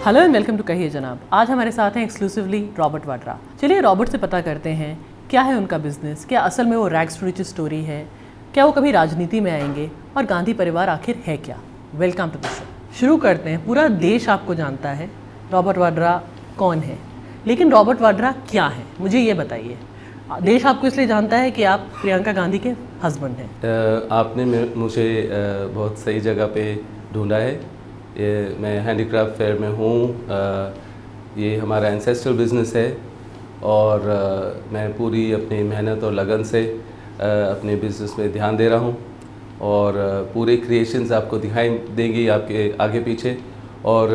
Hello and welcome to कहिए जनाब। आज हमारे साथ हैं एक्सक्लूसिवली रॉबर्ट वाड्रा। चलिए रॉबर्ट से पता करते हैं क्या है उनका बिजनेस, क्या असल में वो रैग्स टू रिचेस स्टोरी है, क्या वो कभी राजनीति में आएंगे और गांधी परिवार आखिर है क्या। Welcome to the show. शुरू करते हैं। पूरा देश आपको जानता है रॉबर्ट वाड्रा कौन है, लेकिन रॉबर्ट वाड्रा क्या है मुझे ये बताइए। देश आपको इसलिए जानता है कि आप प्रियंका गांधी के हस्बैंड हैं। आपने मुझे बहुत सही जगह पे ढूंढा है। मैं हैंडीक्राफ्ट फेयर में हूँ। ये हमारा एंसेस्ट्रल बिज़नेस है और मैं पूरी अपनी मेहनत और लगन से अपने बिज़नेस में ध्यान दे रहा हूँ और पूरे क्रिएशंस आपको दिखाई देंगी आपके आगे पीछे। और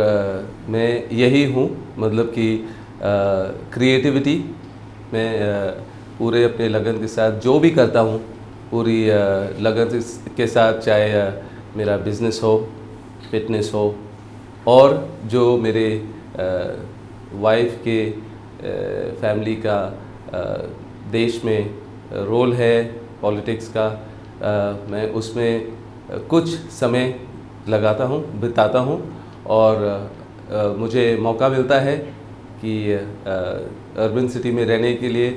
मैं यही हूँ, मतलब कि क्रिएटिविटी मैं पूरे अपने लगन के साथ जो भी करता हूँ पूरी लगन के साथ, चाहे मेरा बिज़नेस हो, फिटनेस हो, और जो मेरे वाइफ के फैमिली का देश में रोल है पॉलिटिक्स का, मैं उसमें कुछ समय बिताता हूँ और मुझे मौका मिलता है कि अर्बन सिटी में रहने के लिए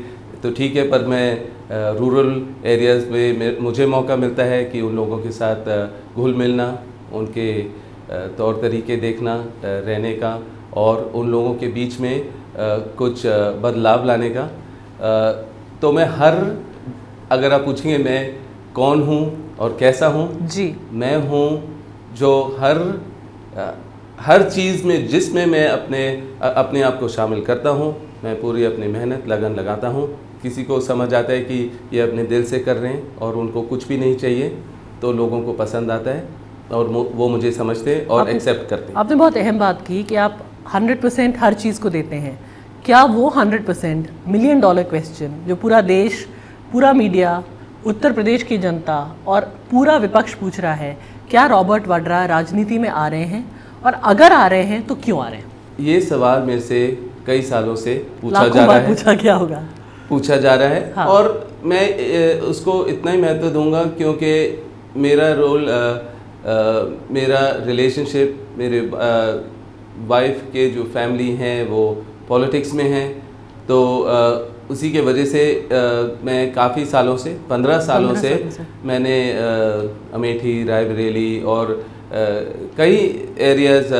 तो ठीक है, पर मैं रूरल एरियाज़ में मुझे मौका मिलता है कि उन लोगों के साथ घुल मिलना, उनके तौर तरीके देखना रहने का और उन लोगों के बीच में कुछ बदलाव लाने का। तो मैं अगर आप पूछेंगे मैं कौन हूँ और कैसा हूँ जी, मैं हूँ जो हर चीज़ में जिसमें मैं अपने आप को शामिल करता हूँ, मैं पूरी अपनी मेहनत लगन लगाता हूँ। किसी को समझ आता है कि ये अपने दिल से कर रहे हैं और उनको कुछ भी नहीं चाहिए, तो लोगों को पसंद आता है और वो मुझे समझते हैं और एक्सेप्ट करते हैं। आपने बहुत अहम बात की कि आप 100% हर चीज़ को देते हैं। क्या वो 100% $1 मिलियन क्वेश्चन जो पूरा देश, पूरा मीडिया, उत्तर प्रदेश की जनता और पूरा विपक्ष पूछ रहा है, क्या रॉबर्ट वाड्रा राजनीति में आ रहे हैं, और अगर आ रहे हैं तो क्यों आ रहे हैं? ये सवाल मेरे से कई सालों से पूछा जा रहा है, पूछा जा रहा है। हाँ। और मैं उसको इतना ही महत्व दूंगा क्योंकि मेरा रोल, मेरा रिलेशनशिप मेरे वाइफ के जो फैमिली हैं वो पॉलिटिक्स में हैं, तो उसी के वजह से मैं काफ़ी सालों से 15 सालों से मैंने अमेठी, रायबरेली और कई एरियाज़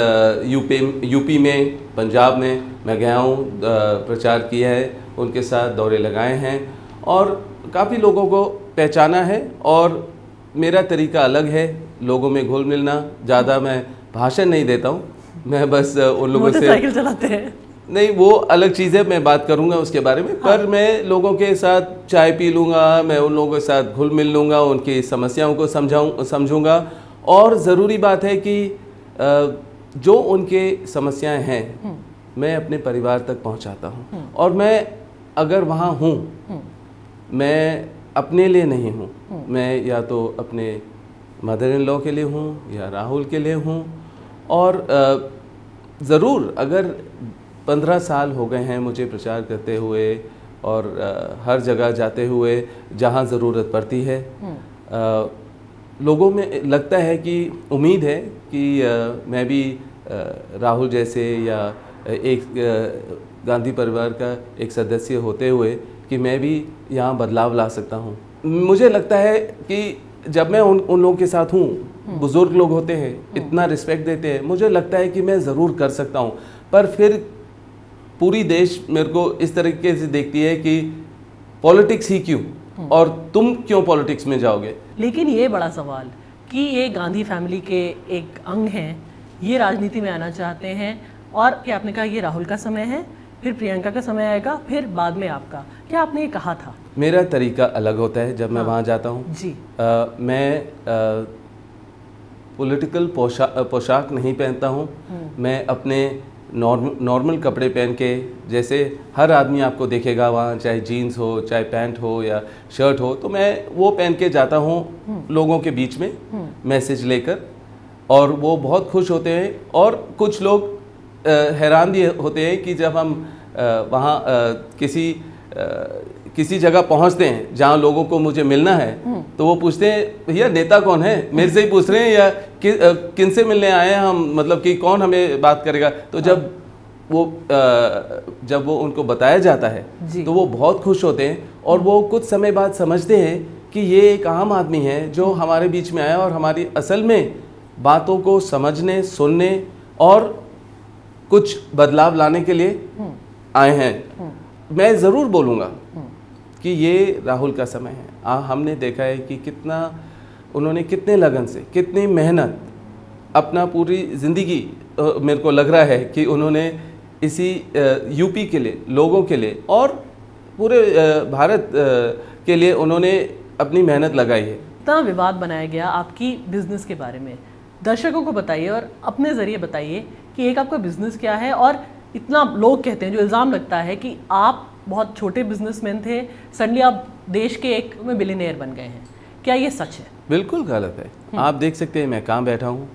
यूपी में, पंजाब में मैं गया हूँ, प्रचार किया है, उनके साथ दौरे लगाए हैं और काफ़ी लोगों को पहचाना है। और मेरा तरीका अलग है, लोगों में घुल मिलना। ज़्यादा मैं भाषण नहीं देता हूँ, मैं बस उन लोगों से मोटरसाइकिल चलाते हैं नहीं, वो अलग चीज़ है, मैं बात करूँगा उसके बारे में। हाँ। पर मैं लोगों के साथ चाय पी लूँगा, मैं उन लोगों के साथ घुल मिल लूँगा, उनकी समस्याओं को समझूँगा। और ज़रूरी बात है कि जो उनके समस्याएं हैं मैं अपने परिवार तक पहुंचाता हूं। और मैं अगर वहां हूं, मैं अपने लिए नहीं हूं, मैं या तो अपने मदर इन लॉ के लिए हूं या राहुल के लिए हूं। और ज़रूर अगर 15 साल हो गए हैं मुझे प्रचार करते हुए और हर जगह जाते हुए जहां ज़रूरत पड़ती है, लोगों में लगता है कि उम्मीद है कि मैं भी राहुल जैसे या एक गांधी परिवार का एक सदस्य होते हुए कि मैं भी यहाँ बदलाव ला सकता हूँ। मुझे लगता है कि जब मैं उन लोगों के साथ हूँ, बुज़ुर्ग लोग होते हैं, इतना रिस्पेक्ट देते हैं, मुझे लगता है कि मैं ज़रूर कर सकता हूँ। पर फिर पूरी देश मेरे को इस तरीके से देखती है कि पॉलिटिक्स ही क्यों, और तुम क्यों पॉलिटिक्स में जाओगे। लेकिन ये बड़ा सवाल कि ये गांधी फैमिली के एक अंग हैं, ये राजनीति में आना चाहते हैं, और क्या आपने कहा ये राहुल का समय है, फिर प्रियंका का समय आएगा, फिर बाद में आपका। क्या आपने ये कहा था? मेरा तरीका अलग होता है जब मैं वहाँ जाता हूँ जी। मैं पॉलिटिकल पोशाक नहीं पहनता हूँ, मैं अपने नॉर्मल कपड़े पहन के, जैसे हर आदमी आपको देखेगा वहाँ, चाहे जीन्स हो, चाहे पैंट हो या शर्ट हो, तो मैं वो पहन के जाता हूँ लोगों के बीच में मैसेज लेकर, और वो बहुत खुश होते हैं। और कुछ लोग हैरान भी होते हैं कि जब हम वहाँ किसी जगह पहुँचते हैं जहाँ लोगों को मुझे मिलना है, तो वो पूछते हैं भैया नेता कौन है, मेरे से ही पूछ रहे हैं या किनसे मिलने आए हैं हम, मतलब कि कौन हमें बात करेगा। तो जब वो उनको बताया जाता है तो वो बहुत खुश होते हैं और वो कुछ समय बाद समझते हैं कि ये एक आम आदमी है जो हमारे बीच में आया और हमारी असल में बातों को समझने, सुनने और कुछ बदलाव लाने के लिए आए हैं। मैं ज़रूर बोलूँगा कि ये राहुल का समय है। हमने देखा है कि उन्होंने कितने लगन से, कितनी मेहनत, अपना पूरी ज़िंदगी मेरे को लग रहा है कि उन्होंने इसी यूपी के लिए, लोगों के लिए और पूरे भारत के लिए उन्होंने अपनी मेहनत लगाई है। इतना विवाद बनाया गया आपकी बिजनेस के बारे में, दर्शकों को बताइए और अपने ज़रिए बताइए कि एक आपका बिजनेस क्या है। और इतना लोग कहते हैं, जो इल्ज़ाम लगता है कि आप बहुत छोटे बिजनेसमैन थे, सडनली आप देश के एक में बिलियनियर बन गए हैं, क्या ये सच है? बिल्कुल गलत है। आप देख सकते हैं मैं कहाँ बैठा हूँ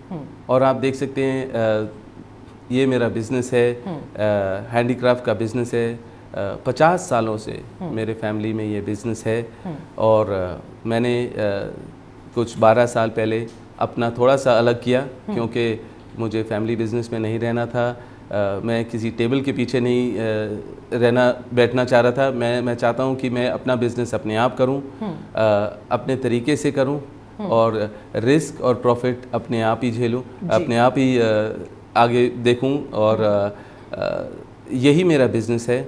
और आप देख सकते हैं ये मेरा बिज़नेस है, हैंडीक्राफ्ट का बिज़नेस है। 50 सालों से मेरे फैमिली में ये बिज़नेस है और मैंने कुछ 12 साल पहले अपना थोड़ा सा अलग किया क्योंकि मुझे फैमिली बिज़नेस में नहीं रहना था। मैं किसी टेबल के पीछे नहीं बैठना चाह रहा था। मैं चाहता हूँ कि मैं अपना बिज़नेस अपने आप करूँ, अपने तरीके से करूँ और रिस्क और प्रॉफिट अपने आप ही झेलूँ, अपने आप ही आगे देखूँ और यही मेरा बिज़नेस है।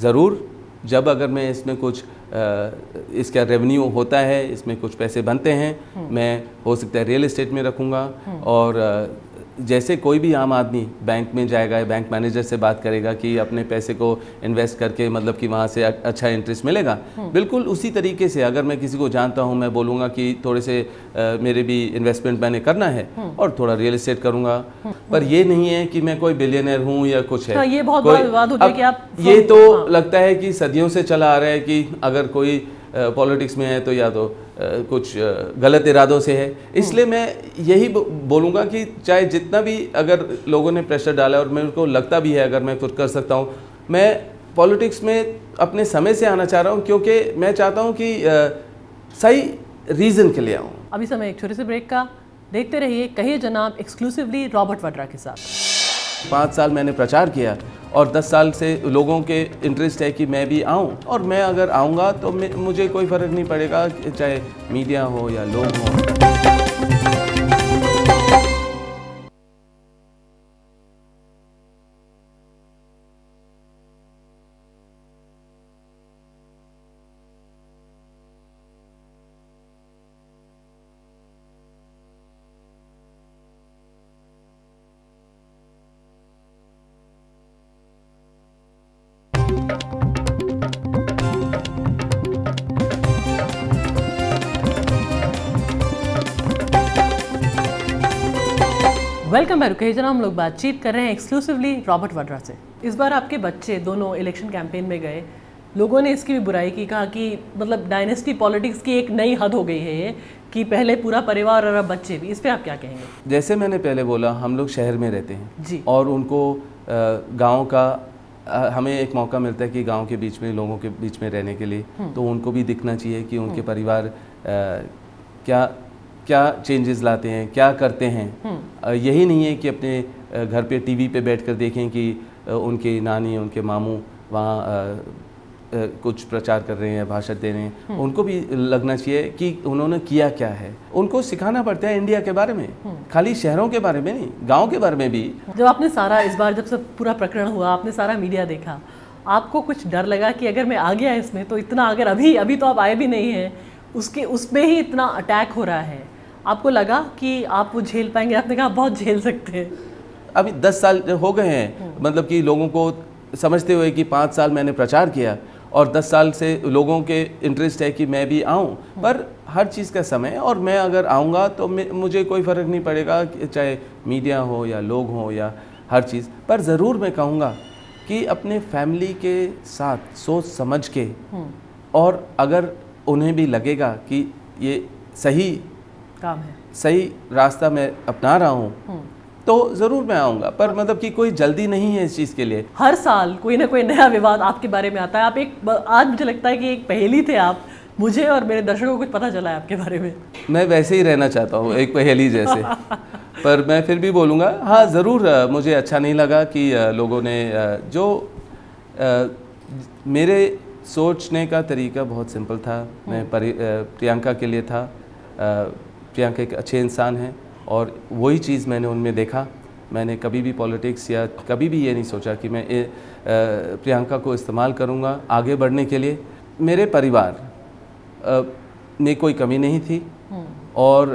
ज़रूर जब अगर मैं इसमें कुछ इसका रेवेन्यू होता है, इसमें कुछ पैसे बनते हैं, मैं हो सकता है रियल एस्टेट में रखूँगा और जैसे कोई भी आम आदमी बैंक में जाएगा, बैंक मैनेजर से बात करेगा कि अपने पैसे को इन्वेस्ट करके मतलब कि वहाँ से अच्छा इंटरेस्ट मिलेगा, बिल्कुल उसी तरीके से अगर मैं किसी को जानता हूँ मैं बोलूँगा कि थोड़े से मेरे भी इन्वेस्टमेंट मैंने करना है और थोड़ा रियल एस्टेट करूँगा। पर ये नहीं है कि मैं कोई बिलियनर हूँ या कुछ है। ये बहुत बड़ा विवाद होता है कि आप ये तो लगता है कि सदियों से चला आ रहा है कि अगर कोई पॉलिटिक्स में है तो या तो कुछ गलत इरादों से है। इसलिए मैं यही बोलूँगा कि चाहे जितना भी अगर लोगों ने प्रेशर डाला और मेरे को लगता भी है अगर मैं कुछ कर सकता हूँ, मैं पॉलिटिक्स में अपने समय से आना चाह रहा हूँ क्योंकि मैं चाहता हूँ कि सही रीज़न के लिए आऊँ। अभी समय एक छोटे से ब्रेक का, देखते रहिए कहिए जनाब एक्सक्लूसिवली रॉबर्ट वाड्रा के साथ। 5 साल मैंने प्रचार किया और 10 साल से लोगों के इंटरेस्ट है कि मैं भी आऊं और मैं अगर आऊंगा तो मुझे कोई फ़र्क नहीं पड़ेगा चाहे मीडिया हो या लोग हों। Welcome back. कहीं जना हम लोग बातचीत कर रहे हैं एक्सक्लूसिवली रॉबर्ट वाड्रा से। इस बार आपके बच्चे दोनों इलेक्शन कैंपेन में गए, लोगों ने इसकी भी बुराई की, कहा कि मतलब डायनेस्टी पॉलिटिक्स की एक नई हद हो गई है ये कि पहले पूरा परिवार और अब बच्चे भी। इस पे आप क्या कहेंगे? जैसे मैंने पहले बोला, हम लोग शहर में रहते हैं जी और उनको गांव का हमें एक मौका मिलता है कि गांव के बीच में, लोगों के बीच में रहने के लिए, तो उनको भी दिखना चाहिए कि उनके परिवार क्या चेंजेस लाते हैं, क्या करते हैं। यही नहीं है कि अपने घर पे टीवी पे बैठकर देखें कि उनके नानी, उनके मामू वहाँ कुछ प्रचार कर रहे हैं, भाषण दे रहे हैं। उनको भी लगना चाहिए कि उन्होंने किया क्या है। उनको सिखाना पड़ता है इंडिया के बारे में, खाली शहरों के बारे में नहीं, गांव के बारे में भी। जब आपने सारा इस बार जब सब पूरा प्रकरण हुआ, आपने सारा मीडिया देखा, आपको कुछ डर लगा कि अगर मैं आ गया इसमें तो इतना, अगर अभी तो आप आए भी नहीं हैं, उसमें ही इतना अटैक हो रहा है, आपको लगा कि आप वो झेल पाएंगे? आपने कहा बहुत झेल सकते हैं। अभी 10 साल हो गए हैं, मतलब कि लोगों को समझते हुए कि 5 साल मैंने प्रचार किया और 10 साल से लोगों के इंटरेस्ट है कि मैं भी आऊं, पर हर चीज़ का समय है और मैं अगर आऊंगा तो मुझे कोई फ़र्क नहीं पड़ेगा चाहे मीडिया हो या लोग हों या हर चीज़। पर ज़रूर मैं कहूँगा कि अपने फैमिली के साथ सोच समझ के, और अगर उन्हें भी लगेगा कि ये सही काम है, सही रास्ता मैं अपना रहा हूँ, तो ज़रूर मैं आऊँगा। पर मतलब कि कोई जल्दी नहीं है इस चीज़ के लिए। हर साल कोई ना कोई नया विवाद आपके बारे में आता है। आप आज मुझे लगता है कि एक पहेली थे आप, मुझे और मेरे दर्शकों को कुछ पता चला है आपके बारे में? मैं वैसे ही रहना चाहता हूँ, एक पहेली जैसे। पर मैं फिर भी बोलूँगा, हाँ ज़रूर मुझे अच्छा नहीं लगा कि लोगों ने जो मेरे सोचने का तरीका बहुत सिंपल था। मैं प्रियंका के लिए था। प्रियंका एक अच्छे इंसान हैं और वही चीज़ मैंने उनमें देखा। मैंने कभी भी पॉलिटिक्स या कभी भी ये नहीं सोचा कि मैं प्रियंका को इस्तेमाल करूँगा आगे बढ़ने के लिए। मेरे परिवार में कोई कमी नहीं थी और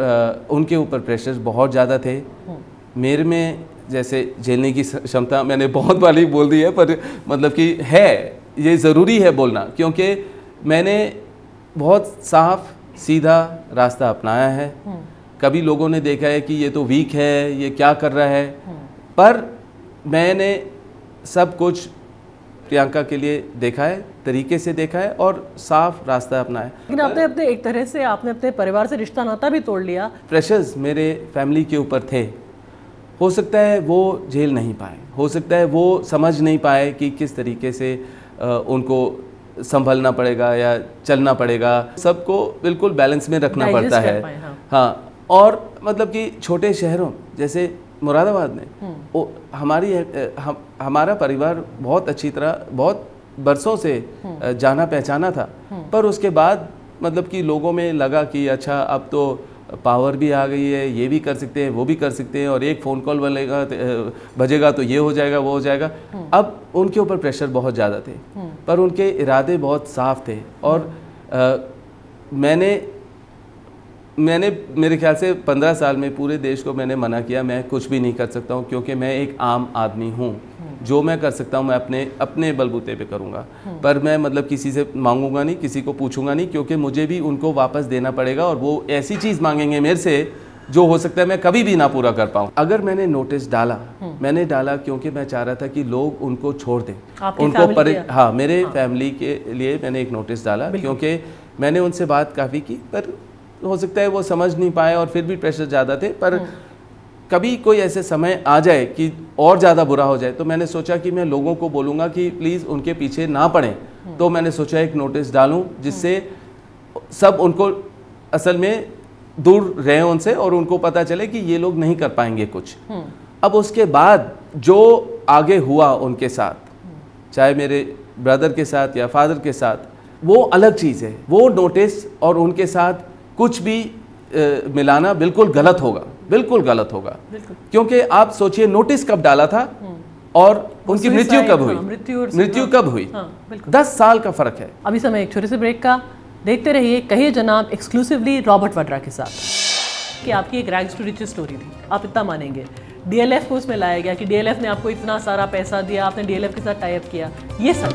उनके ऊपर प्रेशर बहुत ज़्यादा थे। मेरे में जैसे झेलने की क्षमता मैंने बहुत बारी बोल दी है, पर मतलब कि है, ये ज़रूरी है बोलना, क्योंकि मैंने बहुत साफ सीधा रास्ता अपनाया है। कभी लोगों ने देखा है कि ये तो वीक है, ये क्या कर रहा है, पर मैंने सब कुछ प्रियंका के लिए देखा है, तरीके से देखा है और साफ रास्ता अपनाया। लेकिन आपने अपने एक तरह से आपने अपने परिवार से रिश्ता नाता भी तोड़ लिया। प्रेशर्स मेरे फैमिली के ऊपर थे। हो सकता है वो झेल नहीं पाए, हो सकता है वो समझ नहीं पाए कि किस तरीके से उनको संभलना पड़ेगा या चलना पड़ेगा। सबको बिल्कुल बैलेंस में रखना पड़ता है। हाँ, और मतलब कि छोटे शहरों जैसे मुरादाबाद में हमारा परिवार बहुत अच्छी तरह बहुत बरसों से जाना पहचाना था, पर उसके बाद मतलब कि लोगों में लगा कि अच्छा अब तो पावर भी आ गई है, ये भी कर सकते हैं, वो भी कर सकते हैं, और एक फ़ोन कॉल बजेगा तो ये हो जाएगा, वो हो जाएगा। अब उनके ऊपर प्रेशर बहुत ज़्यादा थे, पर उनके इरादे बहुत साफ थे। और मैंने मेरे ख्याल से 15 साल में पूरे देश को मैंने मना किया, मैं कुछ भी नहीं कर सकता हूँ, क्योंकि मैं एक आम आदमी हूँ। जो मैं कर सकता हूँ मैं अपने बलबूते पे करूँगा, पर मैं मतलब किसी से मांगूंगा नहीं, किसी को पूछूंगा नहीं, क्योंकि मुझे भी उनको वापस देना पड़ेगा और वो ऐसी चीज़ मांगेंगे मेरे से जो हो सकता है मैं कभी भी ना पूरा कर पाऊँ। अगर मैंने नोटिस डाला, मैंने डाला क्योंकि मैं चाह रहा था कि लोग उनको छोड़ दें, उनको हाँ, मेरे फैमिली के लिए मैंने एक नोटिस डाला, क्योंकि मैंने उनसे बात काफ़ी की, पर हो सकता है वो समझ नहीं पाए और फिर भी प्रेशर ज़्यादा थे। पर कभी कोई ऐसे समय आ जाए कि और ज़्यादा बुरा हो जाए, तो मैंने सोचा कि मैं लोगों को बोलूँगा कि प्लीज़ उनके पीछे ना पड़ें। तो मैंने सोचा एक नोटिस डालूं जिससे सब उनको असल में दूर रहें उनसे और उनको पता चले कि ये लोग नहीं कर पाएंगे कुछ। अब उसके बाद जो आगे हुआ उनके साथ, चाहे मेरे ब्रदर के साथ या फादर के साथ, वो अलग चीज़ है। वो नोटिस और उनके साथ कुछ भी मिलाना बिल्कुल गलत होगा, बिल्कुल गलत होगा। क्योंकि आप सोचिए नोटिस कब डाला था और उनकी मृत्यु कब हुई, मृत्यु कब हुई, 10 साल का फर्क है। अभी समय एक छोटे से ब्रेक का। देखते रहिए कहिए जनाब एक्सक्लूसिवली रॉबर्ट वाड्रा के साथ कि आपकी एक रैग्स टू रिचेस स्टोरी थी। आप इतना मानेंगे, डीएलएफ को उसमें लाया गया कि डीएलएफ ने आपको इतना सारा पैसा दिया, आपने डीएलएफ के साथ टाई अप किया, ये सब।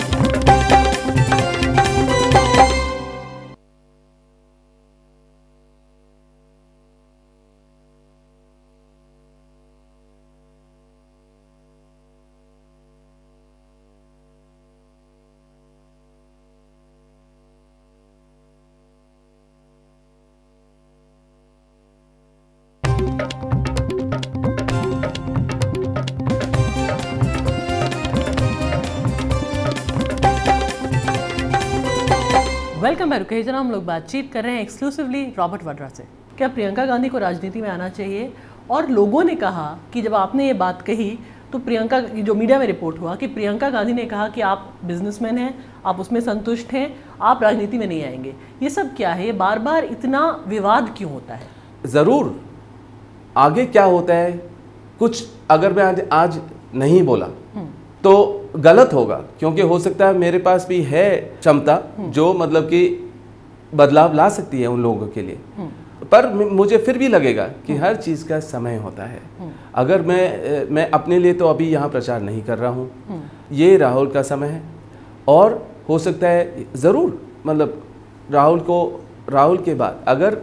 Welcome back. कहीं जना हम लोग बातचीत कर रहे हैं एक्सक्लूसिवली रॉबर्ट वाड्रा से। क्या प्रियंका गांधी को राजनीति में आना चाहिए? और लोगों ने कहा कि जब आपने ये बात कही तो प्रियंका, जो मीडिया में रिपोर्ट हुआ कि प्रियंका गांधी ने कहा कि आप बिजनेसमैन हैं, आप उसमें संतुष्ट हैं, आप राजनीति में नहीं आएंगे। ये सब क्या है? ये बार बार इतना विवाद क्यों होता है? ज़रूर आगे क्या होता है कुछ अगर मैं आज नहीं बोला तो गलत होगा, क्योंकि हो सकता है मेरे पास भी है क्षमता जो मतलब कि बदलाव ला सकती है उन लोगों के लिए, पर मुझे फिर भी लगेगा कि हर चीज़ का समय होता है। अगर मैं अपने लिए तो अभी यहाँ प्रचार नहीं कर रहा हूँ, ये राहुल का समय है और हो सकता है ज़रूर मतलब राहुल के बाद अगर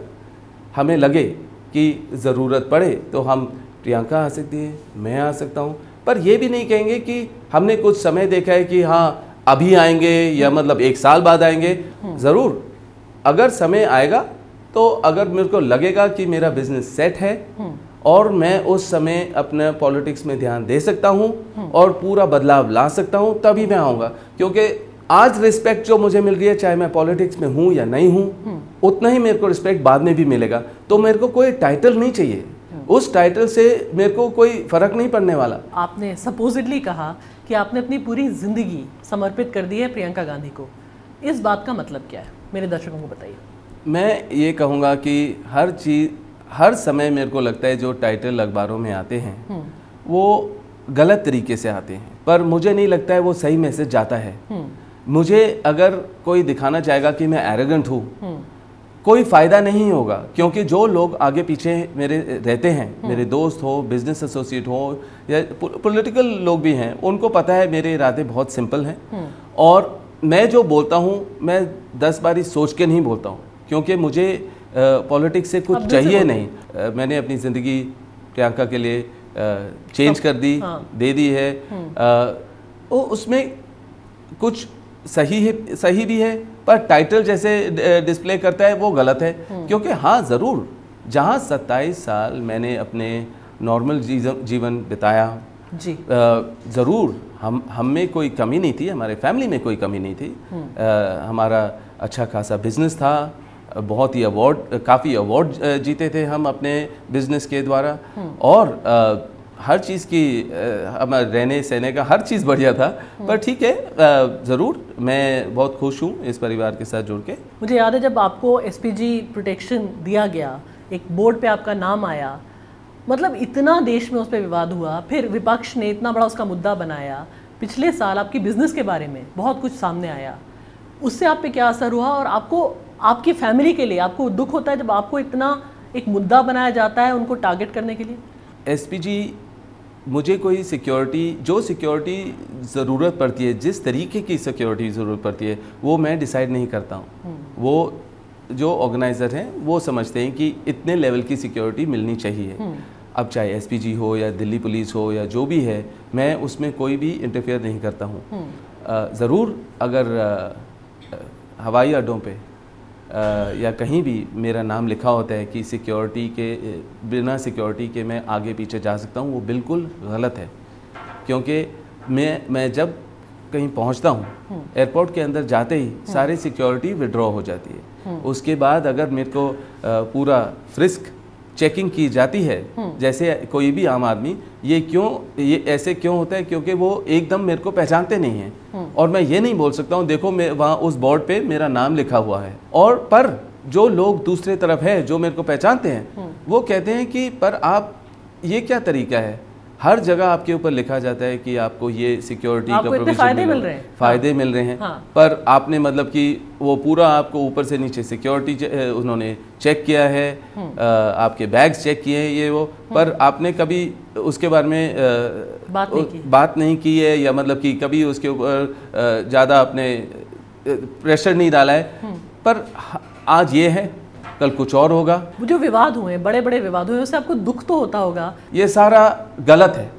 हमें लगे कि ज़रूरत पड़े तो हम प्रियंका आ सकती है, मैं आ सकता हूँ, पर ये भी नहीं कहेंगे कि हमने कुछ समय देखा है कि हाँ अभी आएंगे या मतलब 1 साल बाद आएंगे। ज़रूर अगर समय आएगा तो अगर मेरे को लगेगा कि मेरा बिजनेस सेट है और मैं उस समय अपने पॉलिटिक्स में ध्यान दे सकता हूँ और पूरा बदलाव ला सकता हूँ, तभी मैं आऊँगा। क्योंकि आज रिस्पेक्ट जो मुझे मिल रही है, चाहे मैं पॉलिटिक्स में हूँ या नहीं हूँ, उतना ही मेरे को रिस्पेक्ट बाद में भी मिलेगा। तो मेरे को कोई टाइटल नहीं चाहिए, उस टाइटल से मेरे को कोई फर्क नहीं पड़ने वाला। आपने सपोजिटली कहा कि आपने अपनी पूरी जिंदगी समर्पित कर दी है प्रियंका गांधी को, इस बात का मतलब क्या है, मेरे दर्शकों को बताइए। मैं ये कहूँगा कि हर चीज़, हर समय मेरे को लगता है जो टाइटल अखबारों में आते हैं वो गलत तरीके से आते हैं, पर मुझे नहीं लगता है वो सही मैसेज जाता है। मुझे अगर कोई दिखाना चाहेगा कि मैं एरोगेंट हूँ, कोई फ़ायदा नहीं होगा, क्योंकि जो लोग आगे पीछे मेरे रहते हैं, मेरे दोस्त हो, बिजनेस एसोसिएट हो या पॉलिटिकल लोग भी हैं, उनको पता है मेरे इरादे बहुत सिंपल हैं। और मैं जो बोलता हूँ मैं 10 बारी सोच के नहीं बोलता हूँ, क्योंकि मुझे पॉलिटिक्स से कुछ चाहिए नहीं। मैंने अपनी ज़िंदगी प्रियंका के लिए चेंज कर दी, दे दी है। उसमें कुछ सही भी है, पर टाइटल जैसे डिस्प्ले करता है वो गलत है। क्योंकि हाँ ज़रूर, जहाँ 27 साल मैंने अपने नॉर्मल जीवन बिताया जी, ज़रूर हम में कोई कमी नहीं थी, हमारे फैमिली में कोई कमी नहीं थी। हमारा अच्छा खासा बिजनेस था, बहुत ही काफ़ी अवार्ड जीते थे हम अपने बिजनेस के द्वारा, और हर चीज़ की हमारे रहने सहने का हर चीज़ बढ़िया था। पर ठीक है, ज़रूर मैं बहुत खुश हूँ इस परिवार के साथ जुड़ के। मुझे याद है जब आपको एसपीजी प्रोटेक्शन दिया गया, एक बोर्ड पे आपका नाम आया, मतलब इतना देश में उस पर विवाद हुआ, फिर विपक्ष ने इतना बड़ा उसका मुद्दा बनाया। पिछले साल आपकी बिजनेस के बारे में बहुत कुछ सामने आया, उससे आप पे क्या असर हुआ, और आपको, आपकी फैमिली के लिए आपको दुख होता है जब आपको इतना एक मुद्दा बनाया जाता है उनको टारगेट करने के लिए? एसपीजी, मुझे कोई जो सिक्योरिटी ज़रूरत पड़ती है, जिस तरीके की सिक्योरिटी ज़रूरत पड़ती है, वो मैं डिसाइड नहीं करता हूँ। वो जो ऑर्गेनाइज़र हैं वो समझते हैं कि इतने लेवल की सिक्योरिटी मिलनी चाहिए। अब चाहे एसपीजी हो या दिल्ली पुलिस हो या जो भी है, मैं उसमें कोई भी इंटरफेयर नहीं करता हूँ। ज़रूर अगर हवाई अड्डों पे या कहीं भी मेरा नाम लिखा होता है कि सिक्योरिटी के बिना सिक्योरिटी के मैं आगे पीछे जा सकता हूँ, वो बिल्कुल गलत है। क्योंकि मैं जब कहीं पहुँचता हूँ, एयरपोर्ट के अंदर जाते ही सारी सिक्योरिटी विड्रॉ हो जाती है। उसके बाद अगर मेरे को पूरा फ्रिस्क चेकिंग की जाती है, जैसे कोई भी आम आदमी, ये ऐसे क्यों होता है? क्योंकि वो एकदम मेरे को पहचानते नहीं हैं, और मैं ये नहीं बोल सकता हूँ देखो मैं वहाँ उस बोर्ड पे मेरा नाम लिखा हुआ है, और पर जो लोग दूसरे तरफ है जो मेरे को पहचानते हैं, वो कहते हैं कि पर आप, ये क्या तरीका है? हर जगह आपके ऊपर लिखा जाता है कि आपको ये सिक्योरिटी का प्रोविजन फ़ायदे मिल रहे हैं। पर आपने मतलब कि वो पूरा आपको ऊपर से नीचे सिक्योरिटी उन्होंने चेक किया है, आपके बैग्स चेक किए हैं, ये वो, पर आपने कभी उसके बारे में बात नहीं की है, या मतलब कि कभी उसके ऊपर ज़्यादा आपने प्रेशर नहीं डाला है। पर आज ये है, कल कुछ और होगा। जो विवाद हुए, बड़े बड़े विवाद हुए, उससे आपको दुख तो होता होगा। ये सारा गलत है।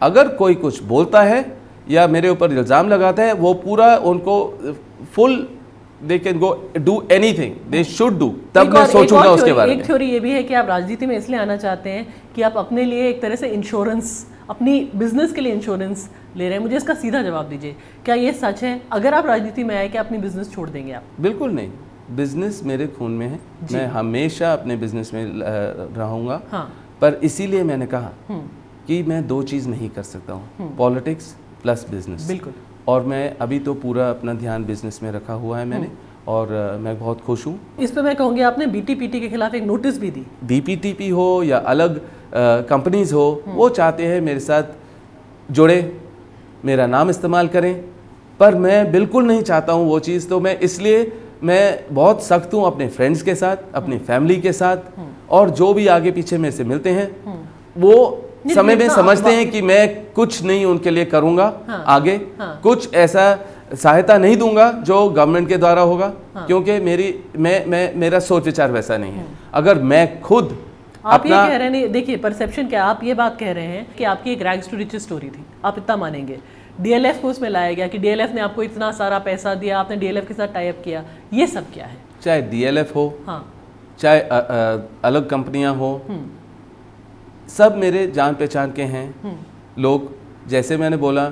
अगर कोई कुछ बोलता है या मेरे ऊपर इल्ज़ाम लगाता है, वो पूरा उनको full, they can go do anything they should do, तब मैं सोचूंगा उसके बारे में। एक थ्योरी ये भी है कि आप राजनीति में इसलिए आना चाहते हैं कि आप अपने लिए एक तरह से इंश्योरेंस, अपनी बिजनेस के लिए इंश्योरेंस ले रहे हैं। मुझे इसका सीधा जवाब दीजिए, क्या ये सच है? अगर आप राजनीति में आए, क्या अपनी बिजनेस छोड़ देंगे आप? बिल्कुल नहीं, बिजनेस मेरे खून में है, मैं हमेशा अपने बिजनेस में रहूँगा। पर इसीलिए मैंने कहा कि मैं 2 चीज़ नहीं कर सकता हूँ, पॉलिटिक्स प्लस बिजनेस। बिल्कुल। और मैं अभी तो पूरा अपना ध्यान बिजनेस में रखा हुआ है मैंने, और मैं बहुत खुश हूँ। इस पर मैं कहूँगी आपने बीटीपीटी के खिलाफ एक नोटिस भी दी। बीपीटीपी हो या अलग कंपनीज हो, वो चाहते हैं मेरे साथ जुड़े, मेरा नाम इस्तेमाल करें, पर मैं बिल्कुल नहीं चाहता हूँ वो चीज़। तो मैं बहुत सख्त हूँ अपने फ्रेंड्स के साथ, अपनी फैमिली के साथ, और जो भी आगे पीछे मेरे से मिलते हैं वो समय में समझते हैं कि मैं कुछ नहीं उनके लिए करूँगा। आगे कुछ ऐसा सहायता नहीं दूंगा जो गवर्नमेंट के द्वारा होगा, क्योंकि मेरा सोच विचार वैसा नहीं है। अगर मैं खुद आप ये कह रहे हैं, देखिए परसेप्शन क्या, आप ये बात कह रहे हैं कि आपकी एक रैग्स टू रिचेस स्टोरी थी, आप इतना मानेंगे। डीएलएफ को उसमें लाया गया कि डीएलएफ ने आपको इतना सारा पैसा दिया, आपने डीएलएफ के साथ टाई अप किया, ये सब क्या है? चाहे डीएलएफ हो, चाहे अलग कंपनियां हो, सब मेरे जान पहचान के हैं लोग। जैसे मैंने बोला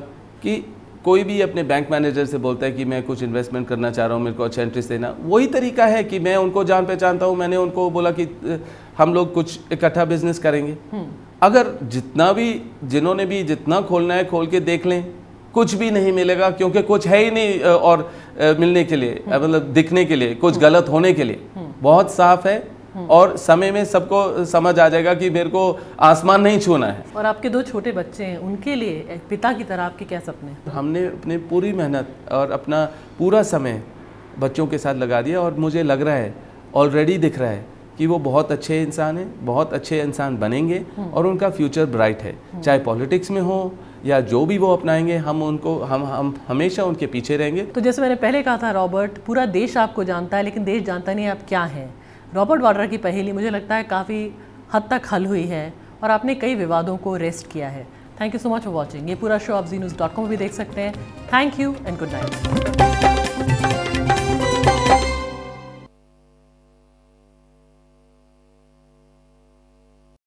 कि कोई भी अपने बैंक मैनेजर से बोलता है कि मैं कुछ इन्वेस्टमेंट करना चाह रहा हूँ, मेरे को अच्छा इंटरेस्ट देना, वही तरीका है कि मैं उनको जान पहचानता हूँ। मैंने उनको बोला कि हम लोग कुछ इकट्ठा बिजनेस करेंगे। अगर जिन्होंने भी जितना खोलना है खोल के देख लें, कुछ भी नहीं मिलेगा क्योंकि कुछ है ही नहीं और मिलने के लिए, मतलब दिखने के लिए, कुछ गलत होने के लिए बहुत साफ है और समय में सबको समझ आ जाएगा कि मेरे को आसमान नहीं छूना है। और आपके 2 छोटे बच्चे हैं, उनके लिए एक पिता की तरह आपके क्या सपने? हमने अपनी पूरी मेहनत और अपना पूरा समय बच्चों के साथ लगा दिया और मुझे लग रहा है, ऑलरेडी दिख रहा है कि वो बहुत अच्छे इंसान हैं, बहुत अच्छे इंसान बनेंगे और उनका फ्यूचर ब्राइट है। चाहे पॉलिटिक्स में हो या जो भी वो अपनाएंगे, हम हमेशा उनके पीछे रहेंगे। तो जैसे मैंने पहले कहा था रॉबर्ट, पूरा देश आपको जानता है लेकिन देश जानता नहीं आप क्या हैं। रॉबर्ट वाड्रा की पहेली मुझे लगता है काफ़ी हद तक हल हुई है और आपने कई विवादों को रेस्ट किया है। Thank you so much for watching. ये पूरा शो आप znews.com भी देख सकते हैं। Thank you and good night.